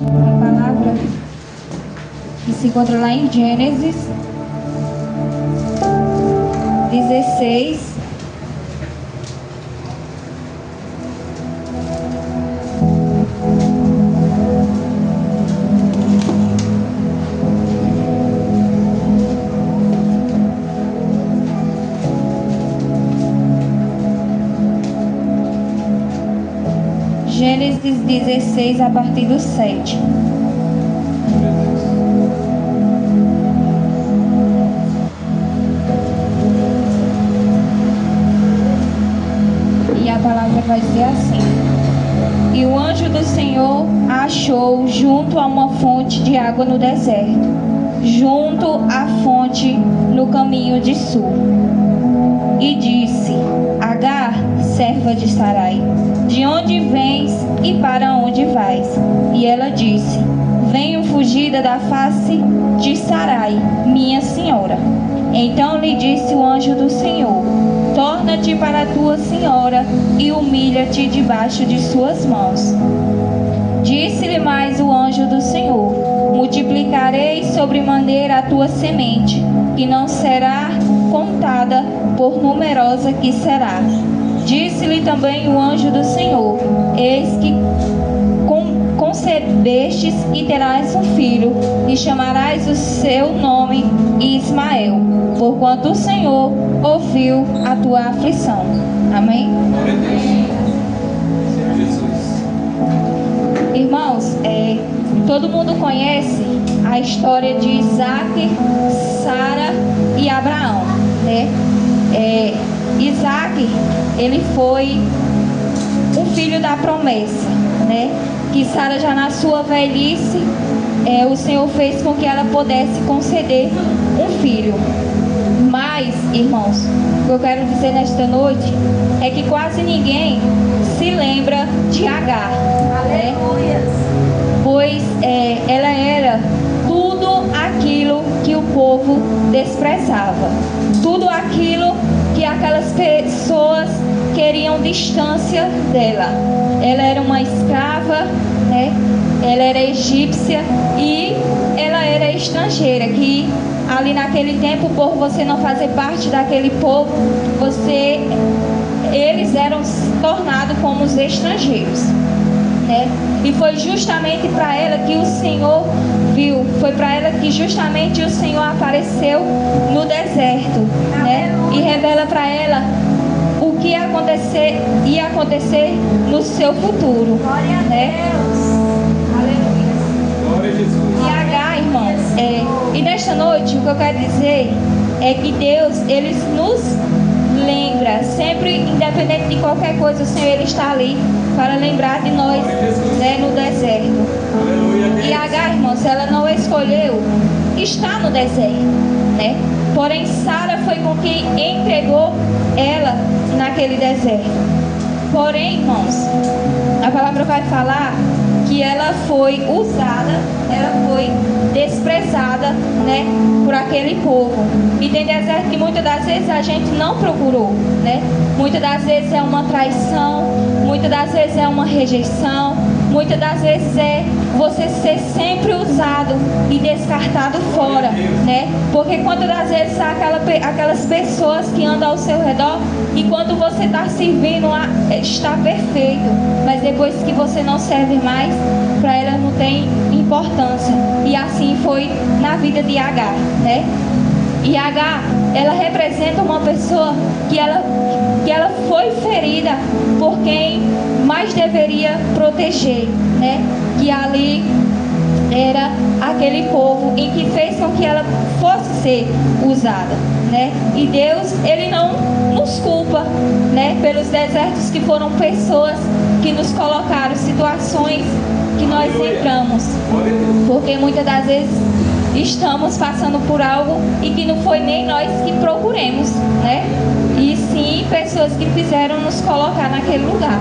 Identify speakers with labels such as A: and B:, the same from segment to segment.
A: A palavra que se encontra lá em Gênesis 16. Gênesis 16, a partir do 7. E a palavra vai dizer assim: E o anjo do Senhor a achou junto a uma fonte de água no deserto, junto à fonte no caminho de sul. E disse: Agar, serva de Sarai, de onde vens e para onde vais? E ela disse: Venho fugida da face de Sarai, minha senhora. Então lhe disse o anjo do Senhor: Torna-te para a tua senhora e humilha-te debaixo de suas mãos. Disse-lhe mais o anjo do Senhor: Multiplicarei sobremaneira a tua semente, que não será contada por numerosa que será. Disse-lhe também o anjo do Senhor: Eis que concebestes e terás um filho, e chamarás o seu nome Ismael, porquanto o Senhor ouviu a tua aflição. Amém? Irmãos, todo mundo conhece a história de Isaac, Sara e Abraão, né? Isaac, ele foi um filho da promessa, né? Que Sara, já na sua velhice, o Senhor fez com que ela pudesse conceder um filho. Mas, irmãos, o que eu quero dizer nesta noite é que quase ninguém se lembra de Agar, né? Pois ela era tudo aquilo que o povo desprezava, tudo aquilo que aquelas pessoas queriam distância dela. Ela era uma escrava, né? Ela era egípcia e ela era estrangeira, que ali naquele tempo, por você não fazer parte daquele povo, eles eram tornados como os estrangeiros, né? E foi justamente para ela que o Senhor viu, foi para ela que justamente o Senhor apareceu no deserto, né? E revela para ela o que ia acontecer no seu futuro.
B: Glória a
A: né?
B: Deus.
A: Aleluia.
B: Glória a Jesus.
A: E Agar, irmãos, e nesta noite o que eu quero dizer é que Deus, Ele nos lembra, sempre, independente de qualquer coisa, o Senhor, Ele está ali para lembrar de nós, né, no deserto.
B: Aleluia.
A: E Agar, irmãos, ela não escolheu estar no deserto, né? Porém, Sara foi com quem entregou ela naquele deserto. Porém, irmãos, a palavra vai falar que ela foi usada, ela foi desprezada, né, por aquele povo. E tem deserto que muitas das vezes a gente não procurou, né? Muitas das vezes é uma traição, muitas das vezes é uma rejeição, muitas das vezes é você ser sempre usado e descartado fora, né? Porque quantas das vezes há aquelas pessoas que andam ao seu redor e quando você está servindo lá, está perfeito, mas depois que você não serve mais, para ela não tem importância. E assim foi na vida de Agar, né? E Agar, ela representa uma pessoa que ela foi ferida por quem mais deveria proteger, né? Que ali era aquele povo em que fez com que ela fosse ser usada, né? E Deus, Ele não nos culpa, né? Pelos desertos que foram pessoas que nos colocaram, situações que nós entramos, porque muitas das vezes estamos passando por algo e que não foi nem nós que procuremos, né? E sim pessoas que fizeram nos colocar naquele lugar.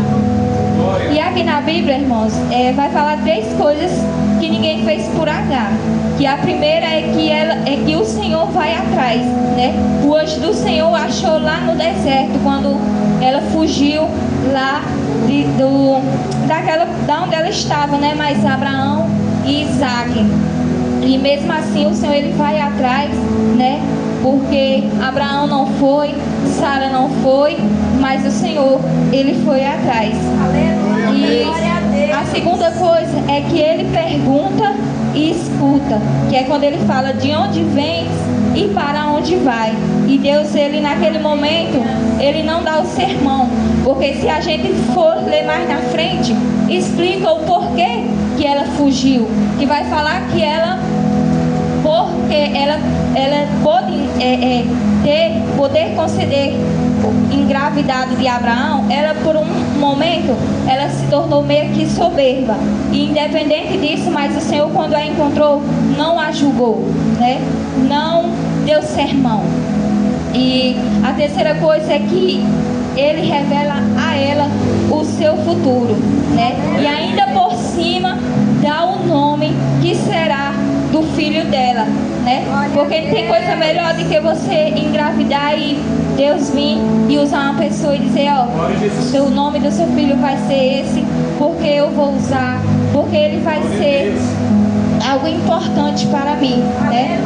A: E aqui na Bíblia, irmãos, vai falar 3 coisas que ninguém fez por Agar. Que a primeira é que o Senhor vai atrás, né? O anjo do Senhor achou lá no deserto, quando ela fugiu lá da onde ela estava, né? Mas Abraão e Isaac. E mesmo assim o Senhor ele vai atrás, né? Porque Abraão não foi, Sara não foi, mas o Senhor ele foi atrás. E a segunda coisa é que ele pergunta e escuta, que é quando ele fala de onde vens e para onde vai. E Deus, ele naquele momento, ele não dá o sermão, porque se a gente for ler mais na frente, explica o porquê que ela fugiu, que vai falar que ela, porque ela pôde poder conceder engravidado de Abraão, ela por um momento ela se tornou meio que soberba, e independente disso, mas o Senhor, quando a encontrou, não a julgou, né? Não deu sermão. E a terceira coisa é que ele revela a ela o seu futuro, né? E ainda por cima dá o nome que será do filho dela, né? Porque não tem coisa melhor do que você engravidar e Deus vir e usar uma pessoa e dizer, ó, o nome do seu filho vai ser esse, porque eu vou usar, porque ele vai ser algo importante para mim, né?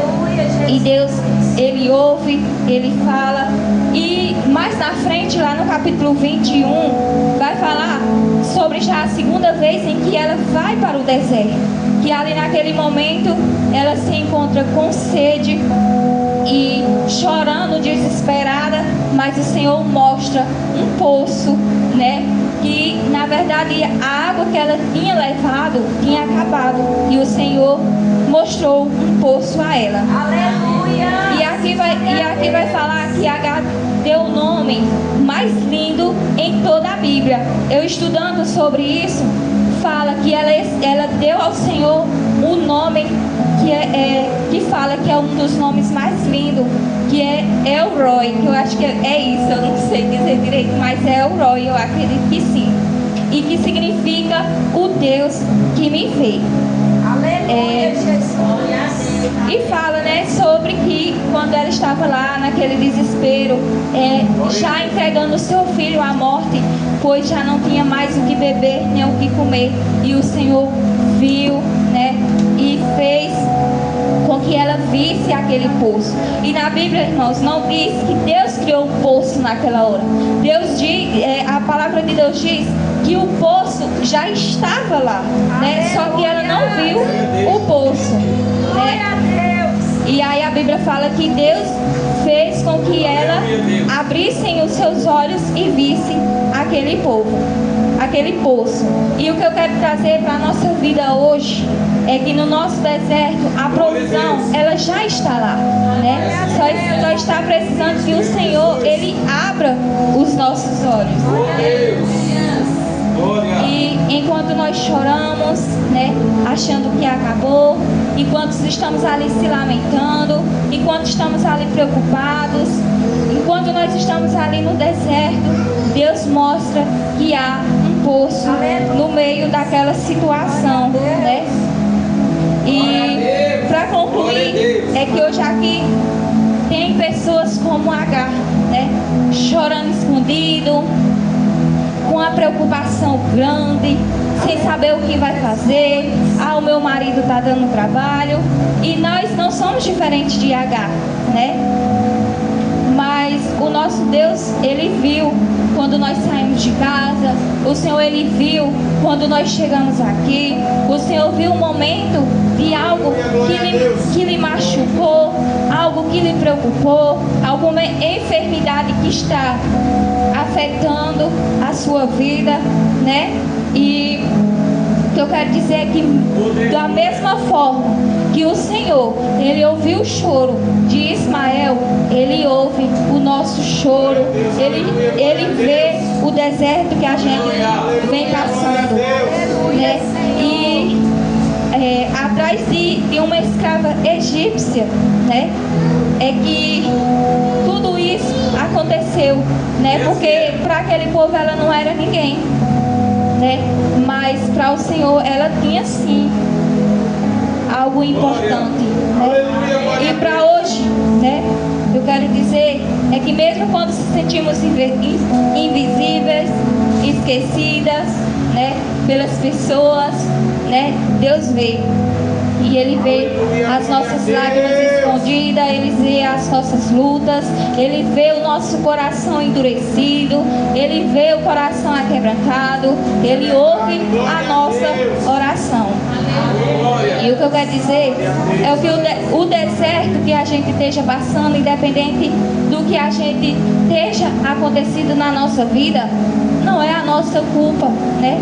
A: E Deus, ele ouve, ele fala. E mais na frente, lá no capítulo 21, vai falar sobre já a segunda vez em que ela vai para o deserto, que ali naquele momento ela se encontra com sede e chorando, desesperada, mas o Senhor mostra um poço, né? Que na verdade a água que ela tinha levado tinha acabado, e o Senhor mostrou um poço a ela.
B: Aleluia!
A: E aqui vai falar que Agar deu o nome mais lindo em toda a Bíblia. Eu estudando sobre isso, fala que ela deu ao Senhor o nome que fala que é um dos nomes mais lindos, que é El-Roi, que eu acho que é isso, eu não sei dizer direito, mas é El-Roi, eu acredito que sim. E que significa o Deus que me vê.
B: Aleluia, Jesus.
A: E fala, né, sobre que quando ela estava lá naquele desespero, já entregando o seu filho à morte, pois já não tinha mais o que beber nem o que comer, e o Senhor viu, né, e fez com que ela visse aquele poço. E na Bíblia, irmãos, não diz que Deus criou um poço naquela hora. A palavra de Deus diz que o poço já estava lá, né? Só que ela não viu o poço, né? E aí a Bíblia fala que Deus fez com que ela abrissem os seus olhos e visse aquele povo, aquele poço. E o que eu quero trazer para a nossa vida hoje é que no nosso deserto a provisão, ela já está lá, né? Só está precisando que o Senhor, ele abra os nossos olhos. E enquanto nós choramos, né, achando que acabou, enquanto estamos ali se lamentando, enquanto estamos ali preocupados, enquanto nós estamos ali no deserto, Deus mostra que há um poço no meio daquela situação, né? E para concluir, é que hoje aqui tem pessoas como Agar, né, chorando escondido, com a preocupação grande, sem saber o que vai fazer. O meu marido está dando trabalho. E nós não somos diferentes de Agar, né? Mas o nosso Deus, ele viu quando nós saímos de casa. O Senhor, ele viu quando nós chegamos aqui. O Senhor viu um momento de algo que lhe machucou, algo que lhe preocupou, alguma enfermidade que está afetando a sua vida, né? E o que eu quero dizer é que da mesma forma que o Senhor, ele ouviu o choro de Ismael, ele ouve o nosso choro, ele vê o deserto que a gente vem passando, né? E atrás de uma escrava egípcia, né, é que tudo isso aconteceu, né? Porque para aquele povo ela não era ninguém, né? Mas para o Senhor ela tinha sim algo importante, né? E para hoje, né, eu quero dizer é que mesmo quando se sentimos invisíveis, esquecidas, né, pelas pessoas, né, Deus vê. E Ele vê as nossas lágrimas escondidas, Ele vê as nossas lutas, Ele vê o nosso coração endurecido, Ele vê o coração aquebrantado, Ele ouve a nossa oração. E o que eu quero dizer é que o deserto que a gente esteja passando, independente do que a gente esteja acontecido na nossa vida, não é a nossa culpa, né?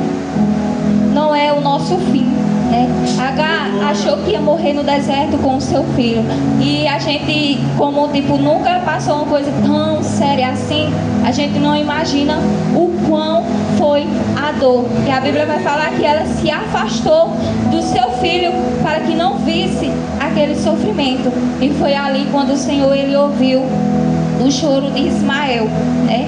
A: Não é o nosso fim, né? Agar achou que ia morrer no deserto com o seu filho. E a gente, como nunca passou uma coisa tão séria assim, a gente não imagina o quão foi a dor. E a Bíblia vai falar que ela se afastou do seu filho para que não visse aquele sofrimento. E foi ali quando o Senhor, Ele ouviu o choro de Ismael, né?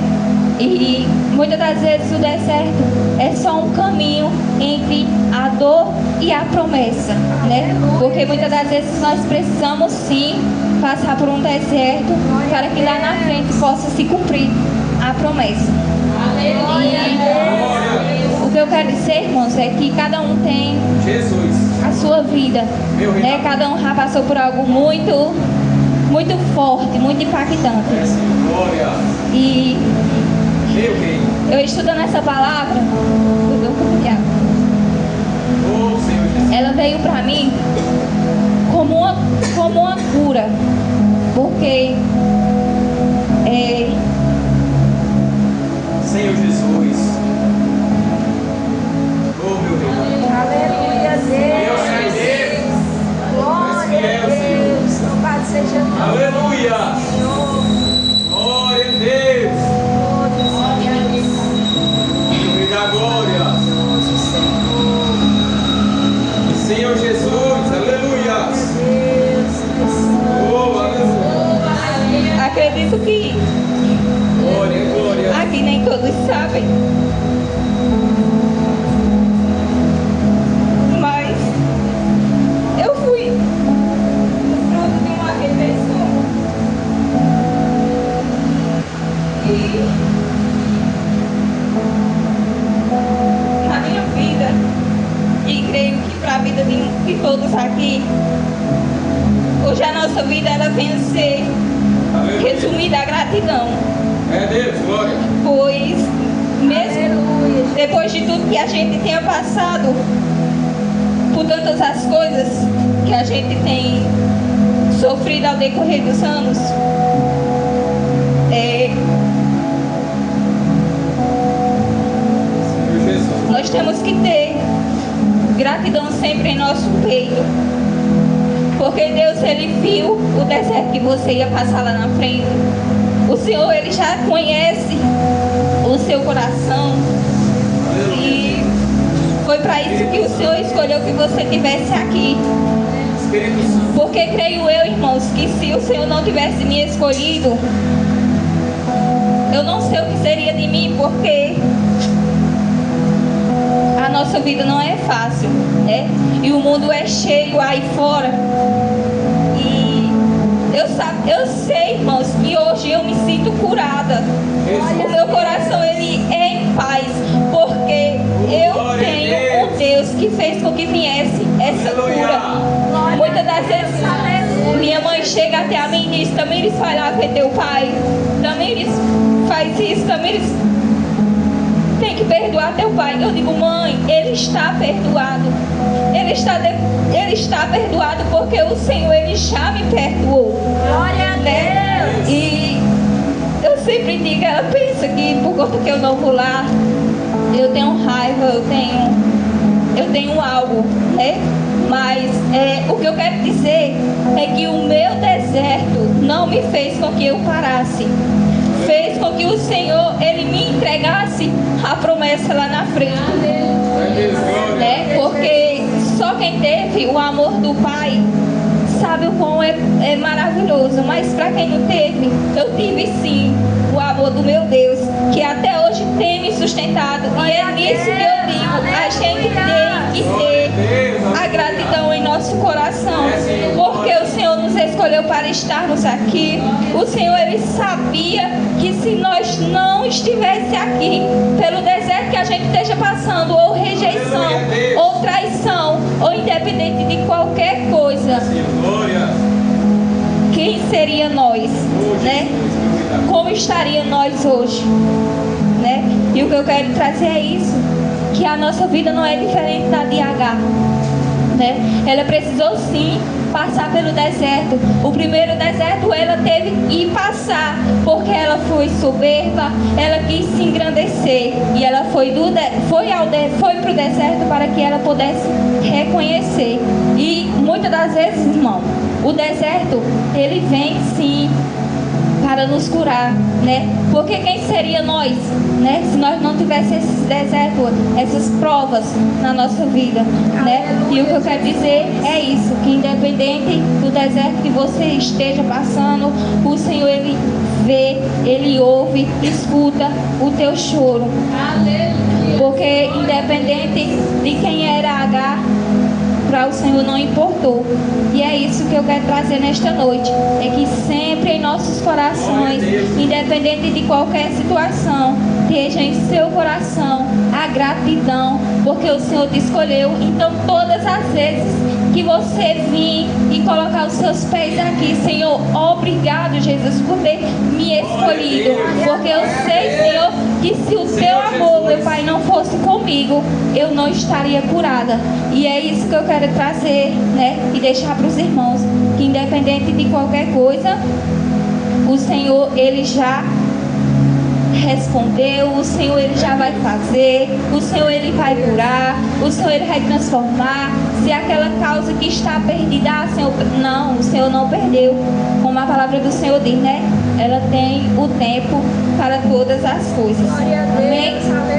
A: E muitas das vezes o deserto é só um caminho entre a dor e a promessa, né? Porque muitas das vezes nós precisamos sim passar por um deserto para que lá na frente possa se cumprir a promessa. E o que eu quero dizer, irmãos, é que cada um tem a sua vida, né? Cada um já passou por algo muito forte, muito impactante. E eu estudando essa palavra, ela veio para mim como uma cura, porque
C: Senhor Jesus, oh meu Deus,
B: Aleluia, Deus. Glória a Deus. Louvado seja Deus.
C: aleluia,
B: Senhor.
C: glória a Deus, filho da glória, Senhor Jesus, aleluia, oh aleluia,
A: acredito que
C: glória, glória,
A: aqui nem todos sabem, mas eu fui fruto de uma refeição. E na minha vida, e creio que para a vida de todos aqui, hoje a nossa vida ela vem a ser
C: aleluia,
A: resumida a gratidão.
C: é Deus, glória,
A: Pois mesmo depois de tudo que a gente tenha passado, por tantas as coisas que a gente tem sofrido ao decorrer dos anos,
C: Senhor Jesus,
A: nós temos que ter gratidão sempre em nosso peito, porque Deus, Ele viu o deserto que você ia passar lá na frente. O Senhor, Ele já conhece o seu coração, e foi para isso que o Senhor escolheu que você estivesse aqui.
C: Espírito Santo,
A: Porque creio eu, irmãos, que se o Senhor não tivesse me escolhido, eu não sei o que seria de mim, porque a nossa vida não é fácil, né? E o mundo é cheio aí fora. E eu sei, irmãos, que hoje eu me sinto curada. O meu coração, ele é em paz, porque eu tenho um Deus que fez com que viesse essa cura. Muitas das vezes minha mãe chega até a mim e diz: Tamires, vai lá ver teu pai. Tamires, faz isso. Tamires, tem que perdoar teu pai. Eu digo: mãe, ele está perdoado. Ele está perdoado porque o Senhor, Ele já me perdoou.
B: Glória a Deus.
A: E eu sempre digo, ela pensa que por conta que eu não vou lá, eu tenho raiva, eu tenho algo, né? Mas o que eu quero dizer é que o meu deserto não me fez com que eu parasse. Fez com que o Senhor, Ele me entregasse a promessa lá na frente.
C: é Deus, glória,
A: Né? Porque só quem teve o amor do Pai sabe o quão é maravilhoso. Mas para quem não teve, eu tive sim o amor do meu Deus, que até hoje tem me sustentado. E é nisso que eu digo, a gente tem que ter a gratidão em nosso coração, porque o Senhor nos escolheu para estarmos aqui. O Senhor, Ele sabia que se nós não estivesse aqui, pelo deserto que a gente esteja passando, ou rejeição, ou traição, ou independente de qualquer seria nós, né? Como estaria nós hoje, né? E o que eu quero trazer é isso, que a nossa vida não é diferente da de Agar, né? Ela precisou sim passar pelo deserto. O primeiro deserto ela teve que passar, porque ela foi soberba, ela quis se engrandecer, e ela foi para o deserto para que ela pudesse reconhecer. E muitas das vezes, irmão, o deserto ele vem sim para nos curar, né? Porque quem seria nós, né? Se nós não tivéssemos esses desertos, essas provas na nossa vida, né? E o que eu quero dizer é isso, que independente do deserto que você esteja passando, o Senhor ele vê, ele ouve, escuta o teu choro. Porque independente de quem era Agar, para o Senhor não importou. E é isso que eu quero trazer nesta noite, é que sempre em nossos corações, independente de qualquer situação, esteja em seu coração a gratidão, porque o Senhor te escolheu. Então todas as vezes que você vir e colocar os seus pés aqui, Senhor, obrigado, Jesus, por ter me escolhido, porque eu sei, Senhor, que se o teu amor, meu Pai, não fosse comigo, eu não estaria curada. E é isso que eu quero trazer, né, e deixar para os irmãos, que independente de qualquer coisa, o Senhor, ele já respondeu, o Senhor ele já vai fazer, o Senhor ele vai curar, o Senhor ele vai transformar. Se aquela causa que está perdida, Senhor, não, o Senhor não perdeu, como a palavra do Senhor diz, né? Ela tem o tempo para todas as coisas. Amém?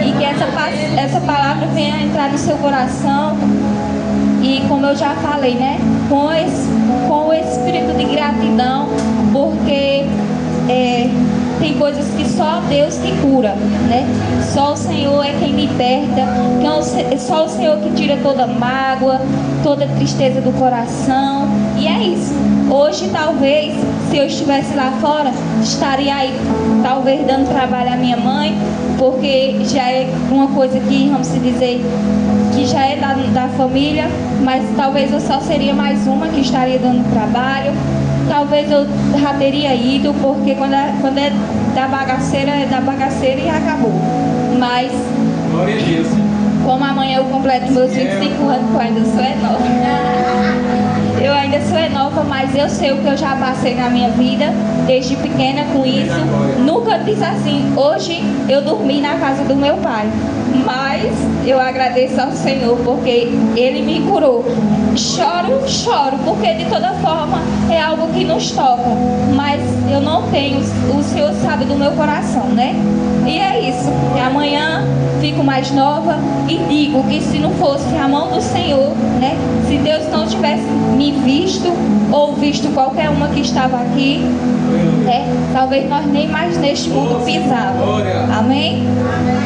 A: E que essa palavra venha entrar no seu coração. E como eu já falei, né? Com o espírito de gratidão, porque tem coisas que só Deus que cura, né? Só o Senhor é quem liberta, só o Senhor que tira toda mágoa, toda tristeza do coração. E é isso. Hoje talvez, se eu estivesse lá fora, estaria aí talvez dando trabalho à minha mãe, porque já é uma coisa que, vamos dizer, que já é da família, mas talvez eu só seria mais uma que estaria dando trabalho. Talvez eu já teria ido, porque quando é da bagaceira, é da bagaceira e acabou. Mas,
C: glória a Deus.
A: Como amanhã eu completo meus 25 anos, eu ainda sou nova. Eu ainda sou nova, mas eu sei o que eu já passei na minha vida, desde pequena com isso. Nunca disse assim, hoje eu dormi na casa do meu pai. Mas eu agradeço ao Senhor, porque Ele me curou. Choro, porque de toda forma é algo que nos toca. Mas eu não tenho, o Senhor sabe do meu coração, né? E é isso. E amanhã fico mais nova e digo que se não fosse a mão do Senhor, né? Se Deus não tivesse me visto ou visto qualquer uma que estava aqui, né? Talvez nós nem mais neste mundo pisávamos. Amém?
C: Amém.